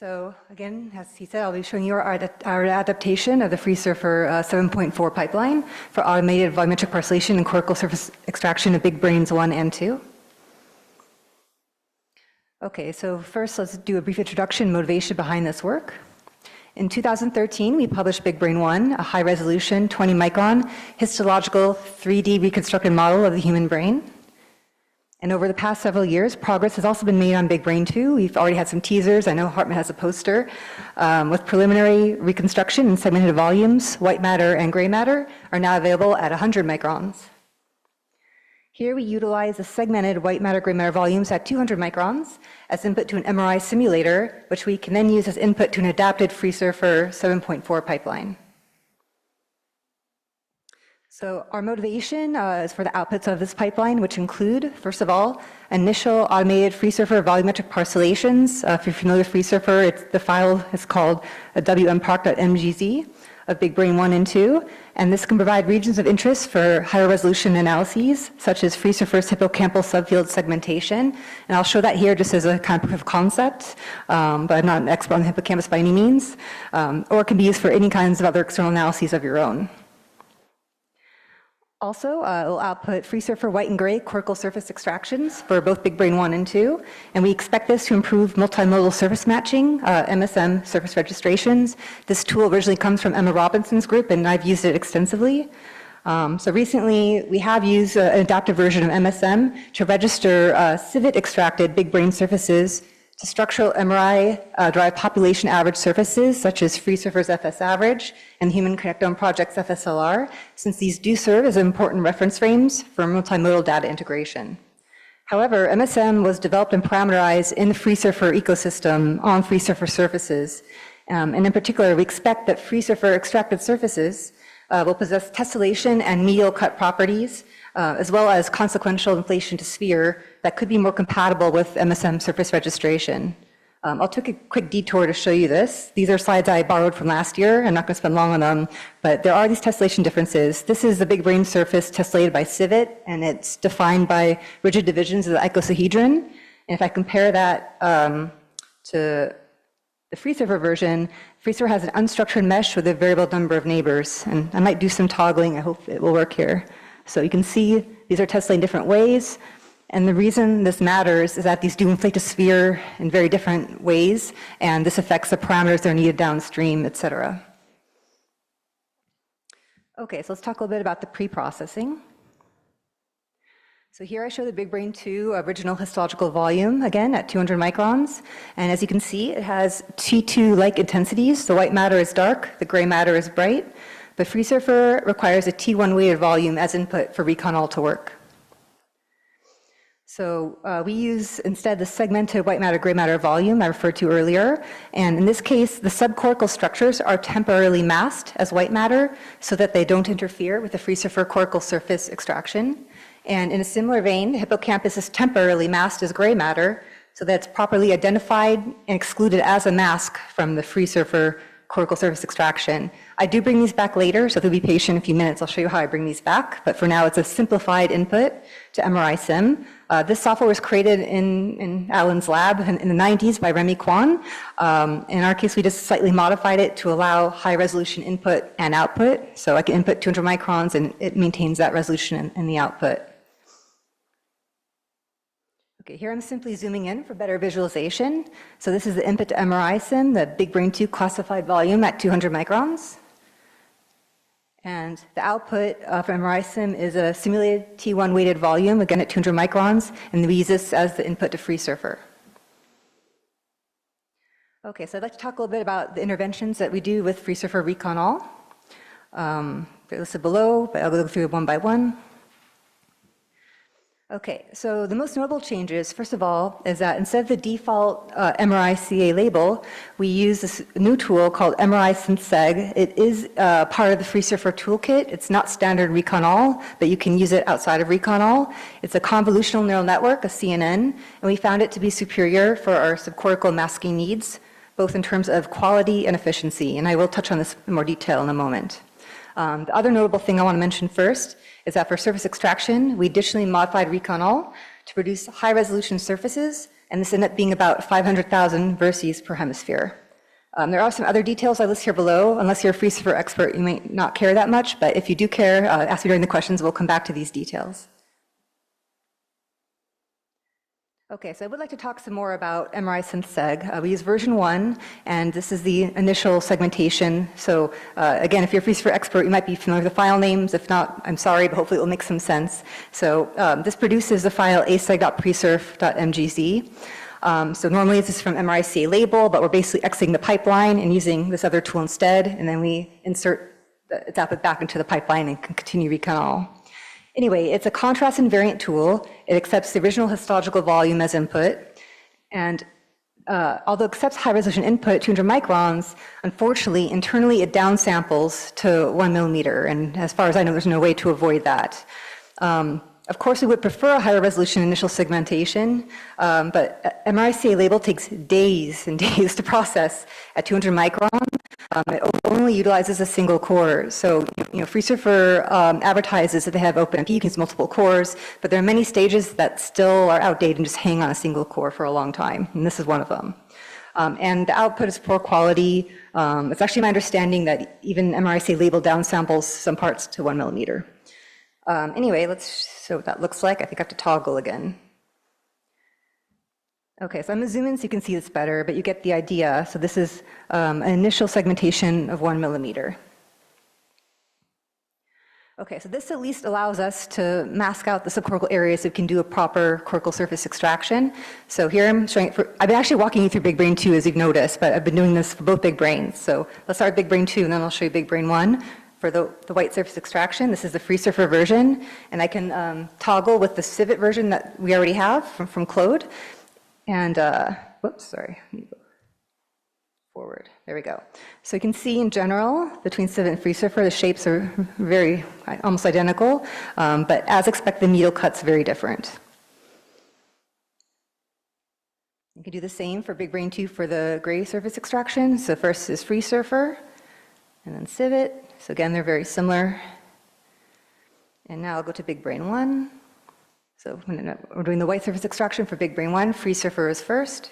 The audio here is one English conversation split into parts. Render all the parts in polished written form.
So again, as he said, I'll be showing you our adaptation of the FreeSurfer 7.4 pipeline for automated volumetric parcellation and cortical surface extraction of BigBrains 1 and 2. Okay, so first let's do a brief introduction and motivation behind this work. In 2013, we published BigBrain 1, a high-resolution 20-micron histological 3D reconstructed model of the human brain. And over the past several years, progress has also been made on BigBrain 2. We've already had some teasers. I know Hartman has a poster with preliminary reconstruction and segmented volumes. White matter and gray matter are now available at 100 microns. Here we utilize the segmented white matter, gray matter volumes at 200 microns as input to an MRI simulator, which we can then use as input to an adapted FreeSurfer 7.4 pipeline. So our motivation is for the outputs of this pipeline, which include, first of all, initial automated FreeSurfer volumetric parcellations. If you're familiar with FreeSurfer, the file is called wmparc.mgz of BigBrain 1 and 2, and this can provide regions of interest for higher resolution analyses, such as FreeSurfer's hippocampal subfield segmentation. And I'll show that here just as a kind of proof of concept, but I'm not an expert on the hippocampus by any means, or it can be used for any kinds of other external analyses of your own. Also, it will output FreeSurfer white and gray cortical surface extractions for both BigBrain 1 and 2, and we expect this to improve multimodal surface matching, MSM surface registrations. This tool originally comes from Emma Robinson's group, and I've used it extensively. So recently, we have used an adaptive version of MSM to register civet-extracted BigBrain surfaces to structural MRI-derived population average surfaces, such as FreeSurfer's FS average and Human Connectome Project's FSLR, since these do serve as important reference frames for multimodal data integration. However, MSM was developed and parameterized in the FreeSurfer ecosystem on FreeSurfer surfaces. And in particular, we expect that FreeSurfer extracted surfaces will possess tessellation and medial cut properties, as well as consequential inflation to sphere that could be more compatible with MSM surface registration. I'll take a quick detour to show you this. These are slides I borrowed from last year. I'm not going to spend long on them, but there are these tessellation differences. This is the BigBrain surface tessellated by civet, and it's defined by rigid divisions of the icosahedron. And if I compare that to the FreeSurfer version, FreeSurfer has an unstructured mesh with a variable number of neighbors. And I might do some toggling. I hope it will work here. So you can see these are tessellated in different ways. And the reason this matters is that these do inflate a sphere in very different ways, and this affects the parameters that are needed downstream, et cetera. Okay, so let's talk a little bit about the pre-processing. So here I show the BigBrain 2 original histological volume, again, at 200 microns. And as you can see, it has T2-like intensities. The white matter is dark, the gray matter is bright. But FreeSurfer requires a T1 weighted volume as input for ReconAll to work. So we use instead the segmented white matter, gray matter volume I referred to earlier. And in this case, the subcortical structures are temporarily masked as white matter so that they don't interfere with the FreeSurfer cortical surface extraction. And in a similar vein, the hippocampus is temporarily masked as gray matter so that it's properly identified and excluded as a mask from the FreeSurfer cortical surface extraction. I do bring these back later, so if you'll be patient a few minutes, I'll show you how I bring these back. But for now, it's a simplified input to MRI Sim. This software was created in Alan's lab in the 90s by Remy Kwan. In our case, we just slightly modified it to allow high resolution input and output. So I can input 200 microns, and it maintains that resolution in the output. Okay, here I'm simply zooming in for better visualization. So this is the input to MRI Sim, the BigBrain 2 classified volume at 200 microns. And the output from MRI Sim is a simulated T1 weighted volume, again at 200 microns, and we use this as the input to FreeSurfer. Okay, so I'd like to talk a little bit about the interventions that we do with FreeSurfer ReconAll. They're listed below, but I'll go through one by one. Okay, so the most notable changes, first of all, is that instead of the default MRI CA label, we use this new tool called MRI SynthSeg. It is part of the FreeSurfer toolkit. It's not standard ReconAll, but you can use it outside of ReconAll. It's a convolutional neural network, a CNN, and we found it to be superior for our subcortical masking needs, both in terms of quality and efficiency, and I will touch on this in more detail in a moment. The other notable thing I want to mention first is that for surface extraction, we additionally modified ReconAll to produce high-resolution surfaces and this ended up being about 500,000 verses per hemisphere. There are some other details I list here below. Unless you're a FreeSurfer expert, you may not care that much, but if you do care, ask me during the questions, we'll come back to these details. Okay, so I would like to talk some more about MRI SynthSeg. We use version 1, and this is the initial segmentation. So again, if you're a FreeSurfer expert, you might be familiar with the file names. If not, I'm sorry, but hopefully it will make some sense. So this produces the file aseg.presurf.mgz. So normally this is from MRI label, but we're basically exiting the pipeline and using this other tool instead, and then we insert its output back into the pipeline and can continue recon all. Anyway, it's a contrast invariant tool. It accepts the original histological volume as input, and although it accepts high-resolution input, 200 microns, unfortunately, internally it downsamples to 1 millimeter, and as far as I know, there's no way to avoid that. Of course, we would prefer a higher resolution initial segmentation, but MRI label takes days and days to process at 200 microns. It only utilizes a single core. So, FreeSurfer advertises that they have OpenMP, you can use multiple cores, but there are many stages that still are outdated and just hang on a single core for a long time, and this is one of them. And the output is poor quality. It's actually my understanding that even MRI label downsamples some parts to 1 millimeter. Anyway, let's show what that looks like. I think I have to toggle again. Okay, so I'm going to zoom in so you can see this better, but you get the idea. So this is an initial segmentation of 1 millimeter. Okay, so this at least allows us to mask out the subcortical areas so we can do a proper cortical surface extraction. So here I'm showing it I've been actually walking you through BigBrain 2 as you've noticed, but I've been doing this for both BigBrains. So let's start with BigBrain 2 and then I'll show you BigBrain 1. For the white surface extraction, this is the FreeSurfer version, and I can toggle with the Civet version that we already have from Claude. And, whoops, sorry, let me go forward. There we go. So you can see in general, between Civet and FreeSurfer, the shapes are very, almost identical, but as expected, the needle cut's very different. You can do the same for BigBrain 2 for the gray surface extraction. So first is FreeSurfer, and then Civet. So again, they're very similar. And now I'll go to BigBrain 1. So we're doing the white surface extraction for BigBrain 1. FreeSurfer is first,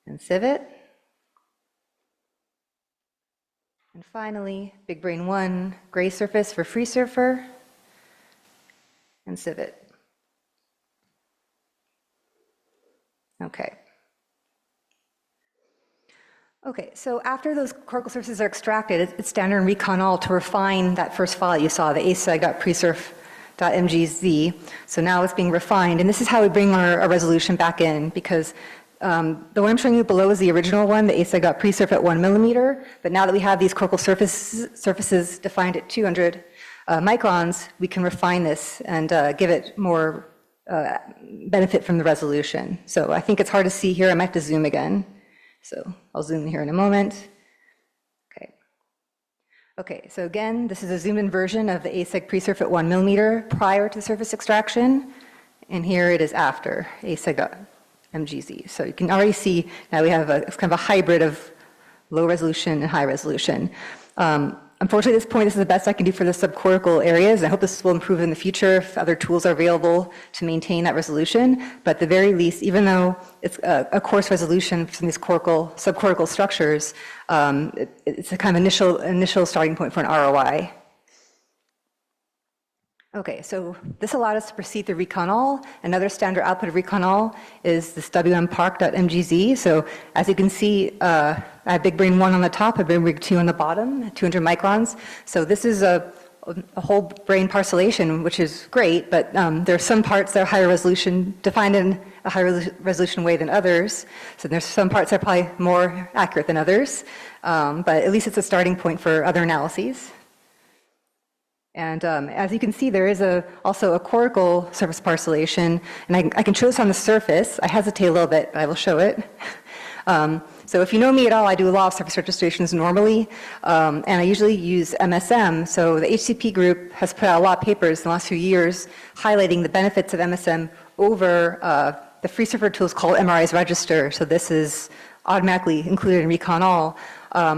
and Civet. And finally, BigBrain 1, gray surface for FreeSurfer, and Civet. Okay. Okay, so after those cortical surfaces are extracted, it's standard in recon all to refine that first file you saw, the aseg.presurf.mgz. So now it's being refined, and this is how we bring our resolution back in, because the one I'm showing you below is the original one, the aseg.presurf at 1 millimeter, but now that we have these cortical surfaces defined at 200 microns, we can refine this and give it more benefit from the resolution. So I think it's hard to see here. I might have to zoom again. So I'll zoom here in a moment. Okay. Okay, so again, this is a zoomed in version of the aseg presurf at 1 millimeter prior to surface extraction. And here it is after aseg.mgz. So you can already see now we have it's kind of a hybrid of low resolution and high resolution. Unfortunately, at this point, this is the best I can do for the subcortical areas. I hope this will improve in the future if other tools are available to maintain that resolution. But at the very least, even though it's a coarse resolution from these subcortical structures, it's a kind of initial starting point for an ROI. Okay, so this allowed us to proceed through recon all. Another standard output of recon all is this wmparc.mgz. So as you can see, I have BigBrain 1 on the top, I have BigBrain 2 on the bottom, 200 microns. So this is a whole brain parcellation, which is great, but there are some parts that are higher resolution, defined in a higher resolution way than others. So there's some parts that are probably more accurate than others, but at least it's a starting point for other analyses. And as you can see, there is also a cortical surface parcellation, and I can show this on the surface. I hesitate a little bit, but I will show it. So if you know me at all, I do a lot of surface registrations normally, and I usually use MSM. So the HCP group has put out a lot of papers in the last few years highlighting the benefits of MSM over the FreeSurfer tools called MRI's register. So this is automatically included in recon all.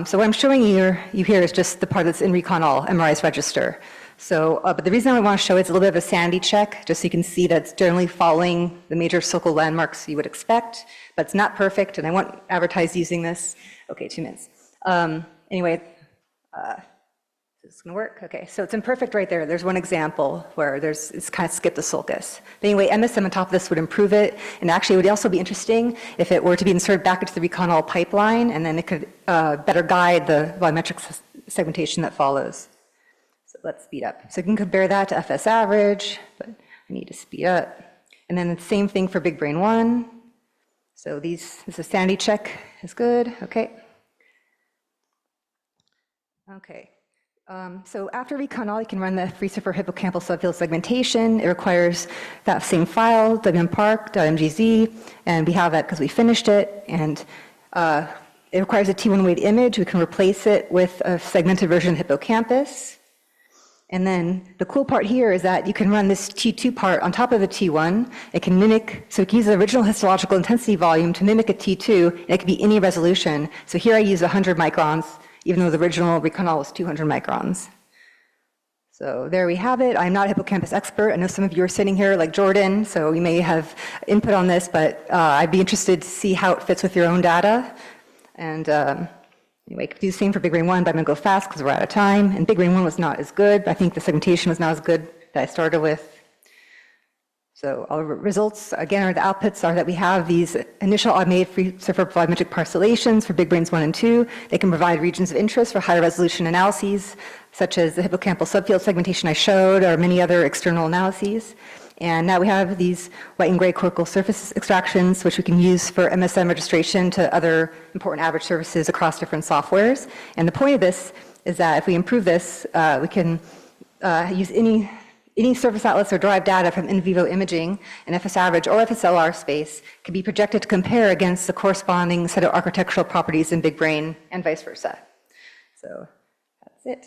So what I'm showing you here is just the part that's in recon all, MRI's register. So, but the reason I want to show it's a little bit of a sanity check, just so you can see that it's generally following the major circle landmarks you would expect, but it's not perfect, and I won't advertise using this. Okay, 2 minutes. Anyway, is this going to work? Okay, so it's imperfect right there. There's one example where it's kind of skipped the sulcus. But anyway, MSM on top of this would improve it, and actually it would also be interesting if it were to be inserted back into the reconol pipeline, and then it could better guide the volumetric segmentation that follows. So let's speed up. So you can compare that to FS average, but I need to speed up. And then the same thing for BigBrain 1. So this is sanity check is good, okay. Okay. So after reconol, you can run the FreeSurfer hippocampal subfield segmentation. It requires that same file, wmpark.mgz, and we have that because we finished it. And it requires a T1 weight image. We can replace it with a segmented version of hippocampus. And then the cool part here is that you can run this T2 part on top of the T1. It can mimic, so it can use the original histological intensity volume to mimic a T2, and it can be any resolution. So here I use 100 microns, even though the original reconol was 200 microns. So there we have it. I'm not a hippocampus expert. I know some of you are sitting here like Jordan, so you may have input on this, but I'd be interested to see how it fits with your own data. And anyway, I could do the same for BigBrain 1, but I'm going to go fast because we're out of time. And BigBrain 1 was not as good. I think the segmentation was not as good that I started with. So our results, again, are the outputs are that we have these initial automated FreeSurfer volumetric parcellations for BigBrains 1 and 2. They can provide regions of interest for higher resolution analyses, such as the hippocampal subfield segmentation I showed, or many other external analyses. And now we have these white and gray cortical surface extractions, which we can use for MSM registration to other important average surfaces across different softwares. And the point of this is that if we improve this, we can use any surface atlas or derived data from in vivo imaging in FS average or FSLR space can be projected to compare against the corresponding set of architectural properties in BigBrain and vice versa. So that's it.